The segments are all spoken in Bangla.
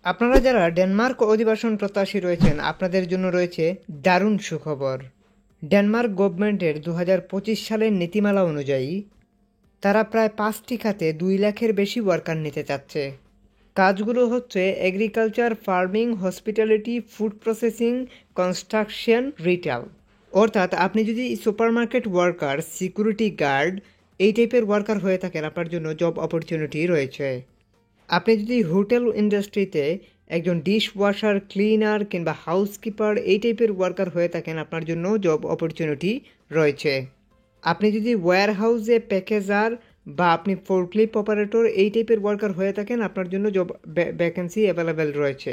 আপনারা যারা ডেনমার্ক অধিবাসন প্রত্যাশী রয়েছেন আপনাদের জন্য রয়েছে দারুণ সুখবর। ডেনমার্ক গভর্নমেন্টের 2025 সালের নীতিমালা অনুযায়ী তারা প্রায় 5টি খাতে 2 লাখের বেশি ওয়ার্কার নিতে চাচ্ছে। কাজগুলো হচ্ছে agriculture, farming, hospitality, food processing, construction, retail. অর্থাৎ আপনি যদি সুপারমার্কেট ওয়ার্কার, সিকিউরিটি গার্ড এই টাইপের ওয়ার্কার হয়ে থাকেন আপনার জন্য জব অপরচুনিটি রয়েছে। আপনি যদি হোটেল ইন্ডাস্ট্রিতে একজন ডিশ ওয়াশার, ক্লিনার কিংবা হাউসকিপার এই টাইপের ওয়ার্কার হয়ে থাকেন আপনার জন্য জব অপরচুনিটি রয়েছে। আপনি যদি ওয়্যার হাউসে প্যাকেজার বা আপনি ফোর্কলিফট অপারেটর এই টাইপের ওয়ার্কার হয়ে থাকেন আপনার জন্য জব ভ্যাকেন্সি অ্যাভেলেবেল রয়েছে।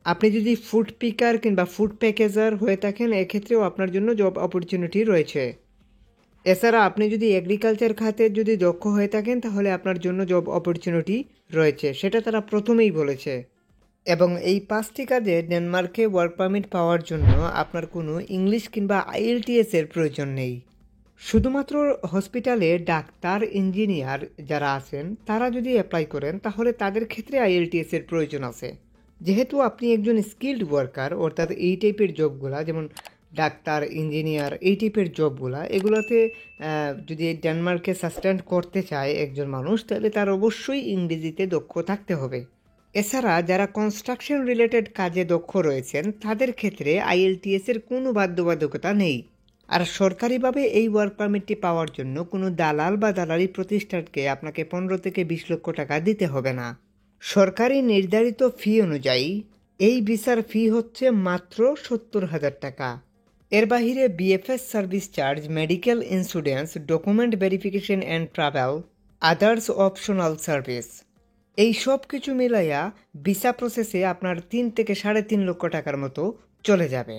আপনি যদি ফুড পিকার কিংবা ফুড প্যাকেজার হয়ে থাকেন এক্ষেত্রেও আপনার জন্য জব অপরচুনিটি রয়েছে। এছাড়া আপনি যদি এগ্রিকালচার খাতে যদি দক্ষ হয়ে থাকেন তাহলে আপনার জন্য জব অপরচুনিটি রয়েছে, সেটা তারা প্রথমেই বলেছে। এবং এই 5টি কাজে ডেনমার্কে ওয়ার্ক পারমিট পাওয়ার জন্য আপনার কোনো ইংলিশ কিংবা IELTS এর প্রয়োজন নেই। শুধুমাত্র হসপিটালে ডাক্তার, ইঞ্জিনিয়ার যারা আছেন তারা যদি অ্যাপ্লাই করেন তাহলে তাদের ক্ষেত্রে IELTS এর প্রয়োজন আছে। যেহেতু আপনি একজন স্কিল্ড ওয়ার্কার অর্থাৎ এই টাইপের জবগুলা যেমন ডাক্তার, ইঞ্জিনিয়ার এই টাইপের জবগুলা এগুলোতে যদি ডেনমার্কে সাস্টেন করতে চায় একজন মানুষ তাহলে তার অবশ্যই ইংরেজিতে দক্ষ থাকতে হবে। এছাড়া যারা কনস্ট্রাকশন রিলেটেড কাজে দক্ষ রয়েছেন তাদের ক্ষেত্রে IELTS এর কোনো বাধ্যবাধকতা নেই। আর সরকারিভাবে এই ওয়ার্ক পারমিটটি পাওয়ার জন্য কোনো দালাল বা দালালি প্রতিষ্ঠানকে আপনাকে 15 থেকে 20 লক্ষ টাকা দিতে হবে না। সরকারি নির্ধারিত ফি অনুযায়ী এই ভিসার ফি হচ্ছে মাত্র 70,000 টাকা। এর বাহিরে BFS service charge, medical insurance, document verification and travel, others optional service এই সব কিছু মিলাইয়া ভিসা প্রসেসে আপনার 3 থেকে 3.5 লক্ষ টাকার মতো চলে যাবে।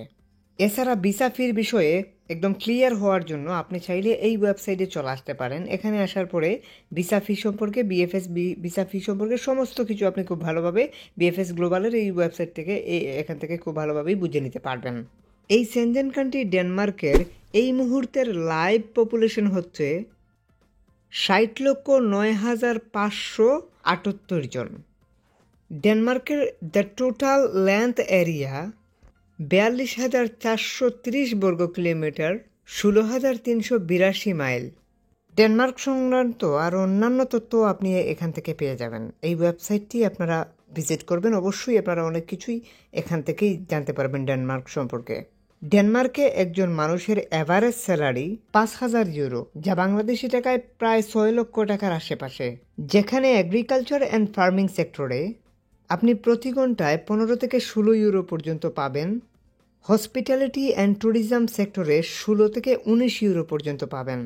এছাড়া ভিসা ফির বিষয়ে একদম ক্লিয়ার হওয়ার জন্য আপনি চাইলে এই ওয়েবসাইটে চলে আসতে পারেন। এখানে আসার পরে ভিসা ফি সম্পর্কে, ভিসা ফি সম্পর্কে সমস্ত কিছু আপনি খুব ভালোভাবে BFS গ্লোবালের এই ওয়েবসাইট থেকে এখান থেকে খুব ভালোভাবেই বুঝে নিতে পারবেন। এই সেনজেন কান্ট্রি ডেনমার্কের এই মুহূর্তের লাইভ পপুলেশন হচ্ছে 60,09,578 জন। ডেনমার্কের দ্য টোটাল লেন্থ এরিয়া 42,430 বর্গ কিলোমিটার, 16,382 মাইল। ডেনমার্ক সংক্রান্ত আর অন্যান্য তথ্য আপনি এখান থেকে পেয়ে যাবেন। এই ওয়েবসাইটটি আপনারা ভিজিট করবেন, অবশ্যই আপনারা অনেক কিছুই এখান থেকেই জানতে পারবেন ডেনমার্ক সম্পর্কে। ডেনমার্কে একজন মানুষের অ্যাভারেজ স্যালারি 5,000 ইউরো, যা বাংলাদেশি টাকায় প্রায় 6 লক্ষ টাকার আশেপাশে। যেখানে এগ্রিকালচার অ্যান্ড ফার্মিং সেক্টরে আপনি প্রতি ঘন্টায় 15 থেকে 16 ইউরো পর্যন্ত পাবেন। হসপিটালিটি অ্যান্ড ট্যুরিজম সেক্টরে 16 থেকে 19 ইউরো পর্যন্ত পাবেন।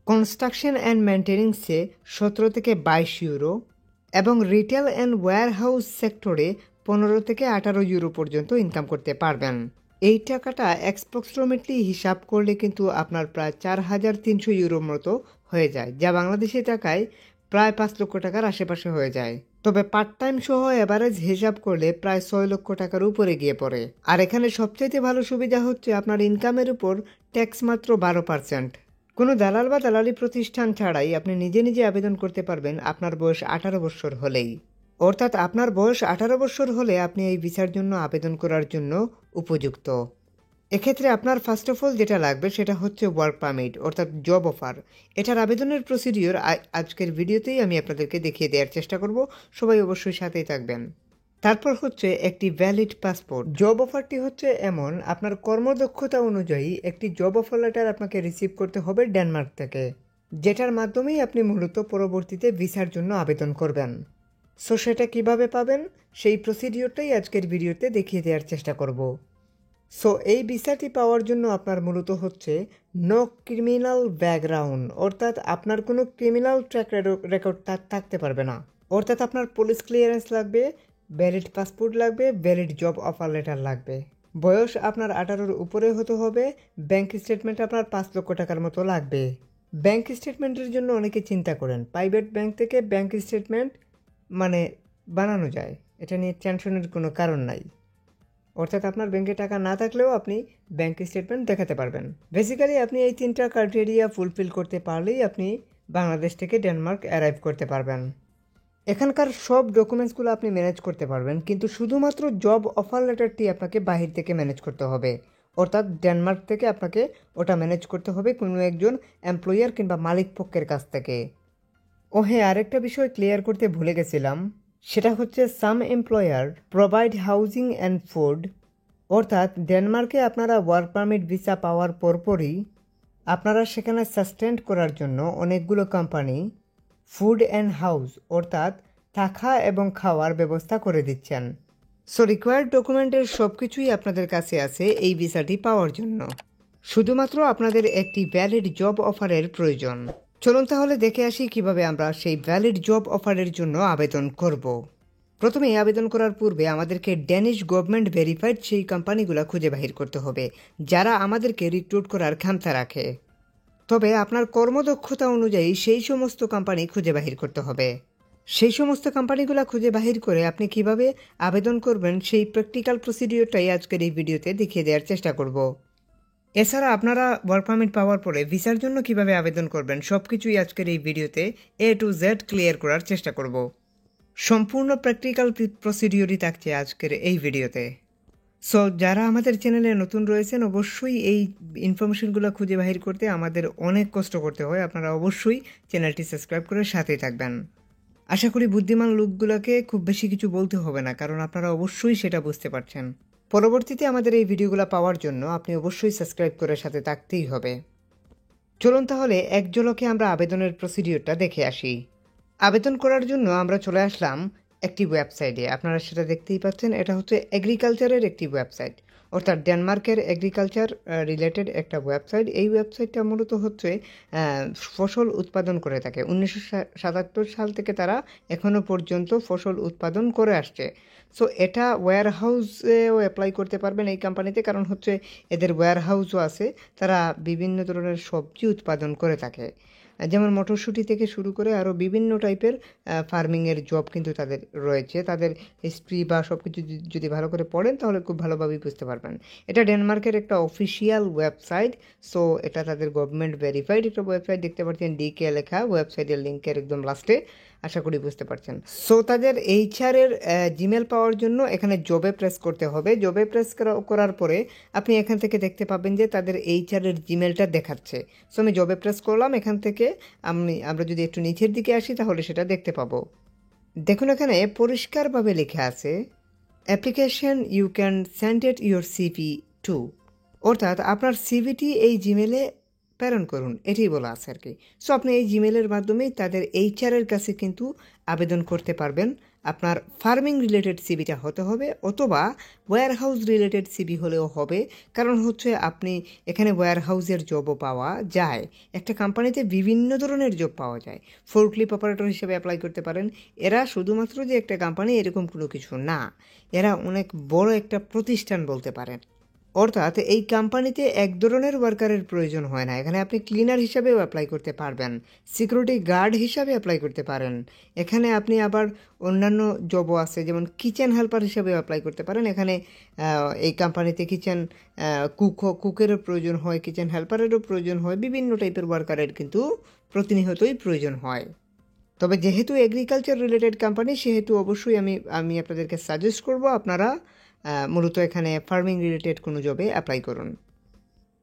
কনস্ট্রাকশন অ্যান্ড মেনটেন্যান্সে 17 থেকে 22 ইউরো এবং রিটেল অ্যান্ড ওয়্যারহাউস সেক্টরে 15 থেকে 18 ইউরো পর্যন্ত ইনকাম করতে পারবেন। এই টাকাটা অ্যাপ্রক্সিমেটলি হিসাব করলে কিন্তু আপনার প্রায় 4,300 ইউরোর মতো হয়ে যায়, যা বাংলাদেশি টাকায় প্রায় 5 লক্ষ টাকার আশেপাশে হয়ে যায়। তবে পার্ট টাইম সহ এভারেজ হিসাব করলে প্রায় 6 লক্ষ টাকার উপরে গিয়ে পড়ে। আর এখানে সবচাইতে ভালো সুবিধা হচ্ছে আপনার ইনকামের উপর ট্যাক্স মাত্র 12%। কোনো দালাল বা দালালি প্রতিষ্ঠান ছাড়াই আপনি নিজে নিজে আবেদন করতে পারবেন আপনার বয়স 18 বছর হলেই। অর্থাৎ আপনার বয়স 18 বছর হলে আপনি এই ভিসার জন্য আবেদন করার জন্য উপযুক্ত। এক্ষেত্রে আপনার ফার্স্ট অফ অল যেটা লাগবে সেটা হচ্ছে ওয়ার্ক পারমিট অর্থাৎ জব অফার। এটার আবেদনের প্রসিডিওর আজকের ভিডিওতেই আমি আপনাদেরকে দেখিয়ে দেওয়ার চেষ্টা করব, সবাই অবশ্যই সাথেই থাকবেন। তারপর হচ্ছে একটি ভ্যালিড পাসপোর্ট। জব অফারটি হচ্ছে এমন, আপনার কর্মদক্ষতা অনুযায়ী একটি জব অফার লেটার আপনাকে রিসিভ করতে হবে ডেনমার্ক থেকে, যেটার মাধ্যমেই আপনি মূলত পরবর্তীতে ভিসার জন্য আবেদন করবেন। সো সেটা কিভাবে পাবেন সেই প্রসিডিওরটাই আজকের ভিডিওতে দেখিয়ে দেওয়ার চেষ্টা করব। সো এই ভিসাটি পাওয়ার জন্য আপনার মূলত হচ্ছে নো ক্রিমিনাল ব্যাকগ্রাউন্ড, অর্থাৎ আপনার কোনো ক্রিমিনাল ট্র্যাক রেকর্ড থাকতে পারবে না। অর্থাৎ আপনার পুলিশ ক্লিয়ারেন্স লাগবে, ভ্যালিড পাসপোর্ট লাগবে, ভ্যালিড জব অফার লেটার লাগবে। বয়স আপনার 18-র উপরে হতে হবে। ব্যাংক স্টেটমেন্ট আপনার 5 লক্ষ টাকার মতো লাগবে। ব্যাংক স্টেটমেন্টের জন্য অনেকে চিন্তা করেন, প্রাইভেট ব্যাংক থেকে ব্যাংক স্টেটমেন্ট বানানো যায়, এটা নিয়ে টেনশনের কোনো কারণ নাই। অর্থাৎ আপনার ব্যাংকে টাকা না থাকলেও আপনি ব্যাংক স্টেটমেন্ট দেখাতে পারবেন। বেসিক্যালি আপনি এই 3টা ক্রাইটেরিয়া ফুলফিল করতে পারলেই আপনি বাংলাদেশ থেকে ডেনমার্ক অ্যারাইভ করতে পারবেন। এখানকার সব ডকুমেন্টসগুলো আপনি ম্যানেজ করতে পারবেন, কিন্তু শুধুমাত্র জব অফার লেটারটি আপনাকে বাহির থেকে ম্যানেজ করতে হবে। অর্থাৎ ডেনমার্ক থেকে আপনাকে ওটা ম্যানেজ করতে হবে কোনো একজন এমপ্লয়ার কিংবা মালিক পক্ষের কাছ থেকে। ও হ্যাঁ, আরেকটা বিষয় ক্লিয়ার করতে ভুলে গেছিলাম, সেটা হচ্ছে some employer provide housing and food. অর্থাৎ ডেনমার্কে আপনারা ওয়ার্ক পারমিট ভিসা পাওয়ার পরপরই আপনারা সেখানে সাস্টেন্ড করার জন্য অনেকগুলো কোম্পানি ফুড অ্যান্ড হাউস অর্থাৎ থাকা এবং খাওয়ার ব্যবস্থা করে দিচ্ছেন। সো রিকোয়ার্ড ডকুমেন্টের সব কিছুই আপনাদের কাছে আছে এই ভিসাটি পাওয়ার জন্য। শুধুমাত্র আপনাদের একটি ভ্যালিড জব অফারের প্রয়োজন। চলুন তাহলে দেখে আসি কিভাবে আমরা সেই ভ্যালিড জব অফারের জন্য আবেদন করব। প্রথমে আবেদন করার পূর্বে আমাদেরকে ড্যানিশ গভর্নমেন্ট ভেরিফাইড সেই কোম্পানিগুলো খুঁজে বাহির করতে হবে যারা আমাদেরকে রিক্রুট করার ক্ষমতা রাখে। তবে আপনার কর্মদক্ষতা অনুযায়ী সেই সমস্ত কোম্পানি খুঁজে বাহির করতে হবে। সেই সমস্ত কোম্পানিগুলো খুঁজে বাহির করে আপনি কিভাবে আবেদন করবেন সেই প্র্যাকটিক্যাল প্রসিডিওরটাই আজকের এই ভিডিওতে দেখিয়ে দেওয়ার চেষ্টা করব। এছাড়া আপনারা ওয়ার্ক পারমিট পাওয়ার পরে ভিসার জন্য কিভাবে আবেদন করবেন সব কিছুই আজকের এই ভিডিওতে A to Z ক্লিয়ার করার চেষ্টা করব। সম্পূর্ণ প্র্যাকটিক্যাল প্রসিডিওরই থাকছে আজকের এই ভিডিওতে। সো যারা আমাদের চ্যানেলে নতুন রয়েছেন অবশ্যই এই ইনফরমেশনগুলো খুঁজে বাহির করতে আমাদের অনেক কষ্ট করতে হয়। আপনারা অবশ্যই চ্যানেলটি সাবস্ক্রাইব করে সাথেই থাকবেন। আশা করি বুদ্ধিমান লোকগুলোকে খুব বেশি কিছু বলতে হবে না, কারণ আপনারা অবশ্যই সেটা বুঝতে পারছেন। পরবর্তীতে আমাদের এই ভিডিওগুলো পাওয়ার জন্য আপনি অবশ্যই সাবস্ক্রাইব করে সাথে থাকতেই হবে। চলুন তাহলে এক ঝলকে আমরা আবেদনের প্রসিডিওরটা দেখে আসি। আবেদন করার জন্য আমরা চলে আসলাম একটি ওয়েবসাইটে। আপনারা সেটা দেখতেই পাচ্ছেন, এটা হচ্ছে এগ্রিকালচারের একটি ওয়েবসাইট, অর্থাৎ ডেনমার্কের এগ্রিকালচার রিলেটেড একটা ওয়েবসাইট। এই ওয়েবসাইটটা মূলত হচ্ছে ফসল উৎপাদন করে থাকে। 1977 সাল থেকে তারা এখনও পর্যন্ত ফসল উৎপাদন করে আসছে। সো এটা ওয়্যার হাউসেও অ্যাপ্লাই করতে পারবেন এই কোম্পানিতে, কারণ হচ্ছে এদের ওয়্যার হাউসও আছে। তারা বিভিন্ন ধরনের সবজি উৎপাদন করে থাকে, যেমন মটরশুঁটি থেকে শুরু করে আরও বিভিন্ন টাইপের ফার্মিংয়ের জব কিন্তু তাদের রয়েছে। তাদের হিস্ট্রি বা সব কিছু যদি ভালো করে পড়েন তাহলে খুব ভালোভাবেই বুঝতে পারবেন। এটা ডেনমার্কের একটা অফিসিয়াল ওয়েবসাইট। সো এটা তাদের গভর্নমেন্ট ভেরিফাইড একটা ওয়েবসাইট। দেখতে পাচ্ছেন ডিকে লেখা ওয়েবসাইটের লিঙ্কের একদম লাস্টে, আশা করি বুঝতে পারছেন। সো তাদের এইচআরের জিমেল পাওয়ার জন্য এখানে জবে প্রেস করতে হবে। জবে প্রেস করার পরে আপনি এখান থেকে দেখতে পাবেন যে তাদের এইচআরের জিমেলটা দেখাচ্ছে। সো আমি জবে প্রেস করলাম, এখান থেকে আমরা যদি একটু নিচের দিকে আসি তাহলে সেটা দেখতে পাবো। দেখুন এখানে পরিষ্কারভাবে লেখা আছে application you can send it your CV to, অর্থাৎ আপনার সিভিটি এই জিমেলে প্রেরণ করুন, এটাই বলা আছে আর কি। সো আপনি এই জিমেলের মাধ্যমেই তাদের এইচআরের কাছে কিন্তু আবেদন করতে পারবেন। আপনার ফার্মিং রিলেটেড সিভিটা হতে হবে, অথবা ওয়্যার হাউস রিলেটেড সিভি হলেও হবে। কারণ হচ্ছে আপনি এখানে ওয়্যার হাউসের জবও পাওয়া যায়। একটা কোম্পানিতে বিভিন্ন ধরনের জব পাওয়া যায়। ফোর্কলিফট অপারেটর হিসেবে অ্যাপ্লাই করতে পারেন। এরা শুধুমাত্র যে একটা কোম্পানি এরকম কোনো কিছু না, এরা অনেক বড় একটা প্রতিষ্ঠান বলতে পারেন। অর্থাৎ এই কোম্পানিতে এক ধরনের ওয়ার্কারের প্রয়োজন হয় না। এখানে আপনি ক্লিনার হিসাবেও অ্যাপ্লাই করতে পারবেন, সিকিউরিটি গার্ড হিসাবে অ্যাপ্লাই করতে পারেন। এখানে আপনি আবার অন্যান্য জবও আছে, যেমন কিচেন হেল্পার হিসাবেও অ্যাপ্লাই করতে পারেন। এখানে এই কোম্পানিতে কিচেন কুকেরও প্রয়োজন হয়, কিচেন হেল্পারেরও প্রয়োজন হয়, বিভিন্ন টাইপের ওয়ার্কারের কিন্তু প্রতিনিয়তই প্রয়োজন হয়। তবে যেহেতু এগ্রিকালচার রিলেটেড কোম্পানি, সেহেতু অবশ্যই আমি আপনাদেরকে সাজেস্ট করব আপনারা মূলত এখানে ফার্মিং রিলেটেড কোনো জবে অ্যাপ্লাই করুন।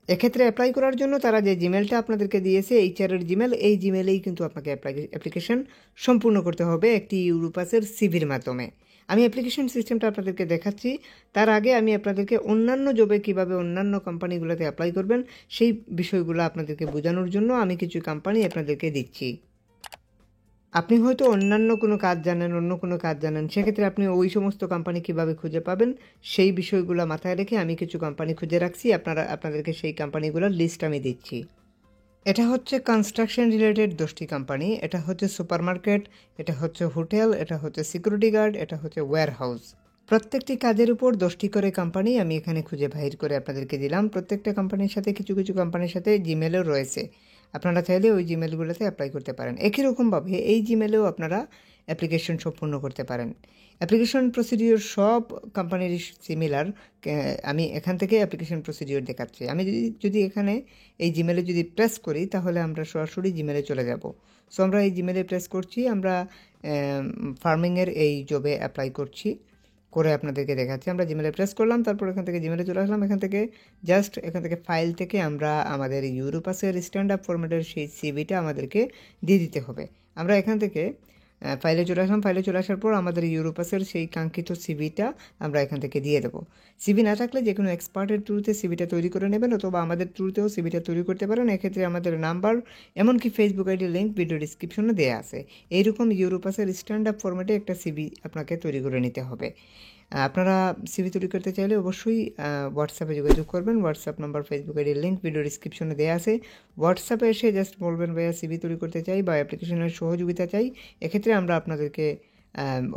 এক্ষেত্রে অ্যাপ্লাই করার জন্য তারা যে জিমেলটা আপনাদেরকে দিয়েছে এইচআরের জিমেল, এই জিমেলেই কিন্তু আপনাকে অ্যাপ্লিকেশন সম্পূর্ণ করতে হবে একটি ইউরোপাসের সিভির মাধ্যমে। আমি অ্যাপ্লিকেশন সিস্টেমটা আপনাদেরকে দেখাচ্ছি। তার আগে আমি আপনাদেরকে অন্যান্য জবে কীভাবে অন্যান্য কোম্পানিগুলোতে অ্যাপ্লাই করবেন সেই বিষয়গুলো আপনাদেরকে বোঝানোর জন্য আমি কিছু কোম্পানি আপনাদেরকে দিচ্ছি। আপনি হয়তো অন্যান্য কোনো কাজ জানেন, সেক্ষেত্রে আপনি ওই সমস্ত কোম্পানি কীভাবে খুঁজে পাবেন সেই বিষয়গুলো মাথায় রেখে আমি কিছু কোম্পানি খুঁজে রাখছি। আপনাদেরকে সেই কোম্পানিগুলোর লিস্ট আমি দিচ্ছি। এটা হচ্ছে কনস্ট্রাকশন রিলেটেড 10টি কোম্পানি, এটা হচ্ছে সুপারমার্কেট, এটা হচ্ছে হোটেল, এটা হচ্ছে সিকিউরিটি গার্ড, এটা হচ্ছে ওয়্যার হাউস। প্রত্যেকটি কাজের উপর 10টি করে কোম্পানি আমি এখানে খুঁজে বাহির করে আপনাদেরকে দিলাম। প্রত্যেকটা কোম্পানির সাথে কিছু কোম্পানির সাথে জিমেলও রয়েছে। আপনারা চাইলে ওই জিমেলগুলোতে অ্যাপ্লাই করতে পারেন। একই রকমভাবে এই জিমেলেও আপনারা অ্যাপ্লিকেশন সম্পূর্ণ করতে পারেন। অ্যাপ্লিকেশন প্রসিডিওর সব কোম্পানির সিমিলার। আমি এখান থেকে অ্যাপ্লিকেশন প্রসিডিওর দেখাচ্ছি। আমি যদি এখানে এই জিমেলে যদি প্রেস করি তাহলে আমরা সরাসরি জিমেলে চলে যাব। সো আমরা এই জিমেলে প্রেস করছি, আমরা ফার্মিংয়ের এই জবে অ্যাপ্লাই করছি, করে আপনাদেরকে দেখাচ্ছি। আমরা জিমেলে প্রেস করলাম, তারপর এখান থেকে জিমেলে চলে আসলাম। এখান থেকে ফাইল থেকে আমরা আমাদের ইউরোপাসের স্ট্যান্ড আপ ফরম্যাটের সেই সিভিটা আমাদেরকে দিয়ে দিতে হবে। আমরা এখান থেকে ফাইলে চলে আসলাম। ফাইলে চলে আসার পর আমাদের ইউরোপাসের সেই কাঙ্ক্ষিত সিভিটা আমরা এখান থেকে দিয়ে দেবো। সিভি না থাকলে যে কোনো এক্সপার্টের থ্রুতে সিভিটা তৈরি করে নেবেন, অথবা আমাদের থ্রুতেও সিভিটা তৈরি করতে পারেন। এক্ষেত্রে আমাদের নাম্বার এমনকি ফেসবুক আইডি লিঙ্ক ভিডিও ডিসক্রিপশনে দেওয়া আছে। এইরকম ইউরোপাসের স্ট্যান্ড আপ ফরম্যাটে একটা সিভি আপনাকে তৈরি করে নিতে হবে। আপনারা সিভি তৈরি করতে চাইলে অবশ্যই হোয়াটসঅ্যাপে যোগাযোগ করবেন। হোয়াটসঅ্যাপ নাম্বার, ফেসবুক আইডির লিঙ্ক ভিডিও ডিসক্রিপশনে দেওয়া আছে। হোয়াটসঅ্যাপে এসে জাস্ট বলবেন ভাইয়া সিভি তৈরি করতে চাই বা অ্যাপ্লিকেশনের সহযোগিতা চাই। এক্ষেত্রে আমরা আপনাদেরকে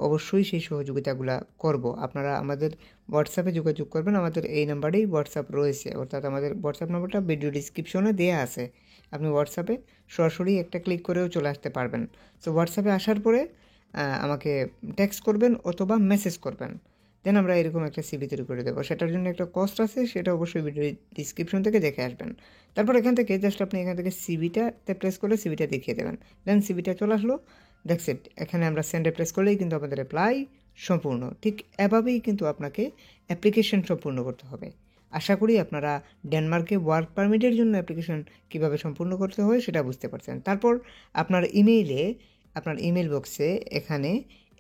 অবশ্যই সেই সহযোগিতাগুলো করব। আপনারা আমাদের হোয়াটসঅ্যাপে যোগাযোগ করবেন। আমাদের এই নাম্বারেই হোয়াটসঅ্যাপ রয়েছে, অর্থাৎ আমাদের হোয়াটসঅ্যাপ নাম্বারটা ভিডিও ডিসক্রিপশনে দেওয়া আছে। আপনি হোয়াটসঅ্যাপে সরাসরি একটা ক্লিক করেও চলে আসতে পারবেন। সো হোয়াটসঅ্যাপে আসার পরে আমাকে টেক্সট করবেন অথবা মেসেজ করবেন, দেন আমরা এরকম একটা সিভি তৈরি করে দেবো। সেটার জন্য একটা কস্ট আছে, সেটা অবশ্যই ভিডিও ডিসক্রিপশন থেকে দেখে আসবেন। তারপর এখান থেকে জাস্ট আপনি এখান থেকে সিভিটাতে প্রেস করে সিভিটা দেখিয়ে দেবেন, দেন সিভিটা চলে আসলো। That's it. এখানে আমরা সেন্ডে প্রেস করলেই কিন্তু আমাদের অ্যাপ্লাই সম্পূর্ণ। ঠিক এভাবেই কিন্তু আপনাকে অ্যাপ্লিকেশন সম্পূর্ণ করতে হবে। আশা করি আপনারা ডেনমার্কে ওয়ার্ক পারমিটের জন্য অ্যাপ্লিকেশন কীভাবে সম্পূর্ণ করতে হয় সেটা বুঝতে পারছেন। তারপর আপনার ইমেল বক্সে এখানে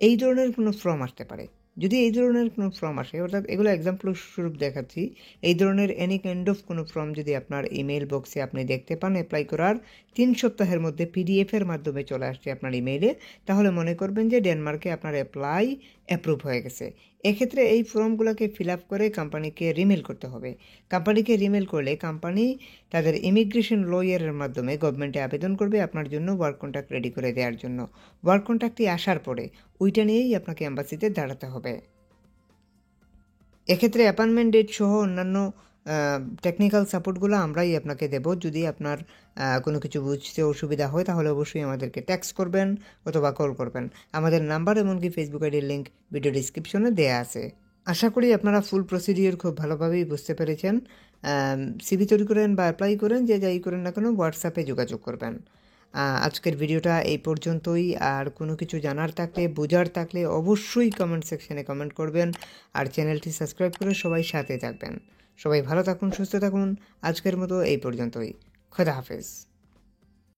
এই ধরনের কোনো ফর্ম আসতে পারে। যদি এই ধরনের কোনো ফর্ম আসে, অর্থাৎ এগুলো এক্সাম্পল স্বরূপ দেখাচ্ছি, এই ধরনের এনি কাইন্ড অফ কোনো ফর্ম যদি আপনার ইমেল বক্সে আপনি দেখতে পান অ্যাপ্লাই করার 3 সপ্তাহের মধ্যে পিডিএফের মাধ্যমে চলে আসছে আপনার ইমেইলে, তাহলে মনে করবেন যে ডেনমার্কে আপনার অ্যাপ্লাই অ্যাপ্রুভ হয়ে গেছে। এক্ষেত্রে এই ফর্মগুলোকে ফিল আপ করে কোম্পানিকে রিমেল করতে হবে। কোম্পানিকে রিমেল করলে কোম্পানি তাদের ইমিগ্রেশন লয়ারের মাধ্যমে গভর্নমেন্টে আবেদন করবে আপনার জন্য ওয়ার্ক কন্ট্রাক্ট রেডি করে দেওয়ার জন্য। ওয়ার্ক কন্ট্রাক্টটি আসার পরে ওইটা নিয়েই আপনাকে অ্যাম্বাসিতে দাঁড়াতে হবে। এক্ষেত্রে অ্যাপয়েন্টমেন্ট ডেট সহ অন্যান্য টেকনিক্যাল সাপোর্টগুলো আমরাই আপনাকে দেব। যদি আপনার কোনো কিছু বুঝতে অসুবিধা হয় তাহলে অবশ্যই আমাদেরকে টেক্সট করবেন অথবা কল করবেন। আমাদের নাম্বার এমনকি ফেসবুক আইডির লিঙ্ক ভিডিও ডিসক্রিপশনে দেওয়া আছে। আশা করি আপনারা ফুল প্রসিডিওর খুব ভালোভাবেই বুঝতে পেরেছেন। সিভি তৈরি করেন বা অ্যাপ্লাই করেন, যে যাই করেন না কেন হোয়াটসঅ্যাপে যোগাযোগ করবেন। আজকের ভিডিওটা এই পর্যন্তই। আর কোনো কিছু জানার থাকলে, বোঝার থাকলে অবশ্যই কমেন্ট সেকশনে কমেন্ট করবেন। আর চ্যানেলটি সাবস্ক্রাইব করে সবাই সাথে থাকবেন। সবাই ভালো থাকুন, সুস্থ থাকুন। আজকের মতো এই পর্যন্তই। খোদা হাফেজ।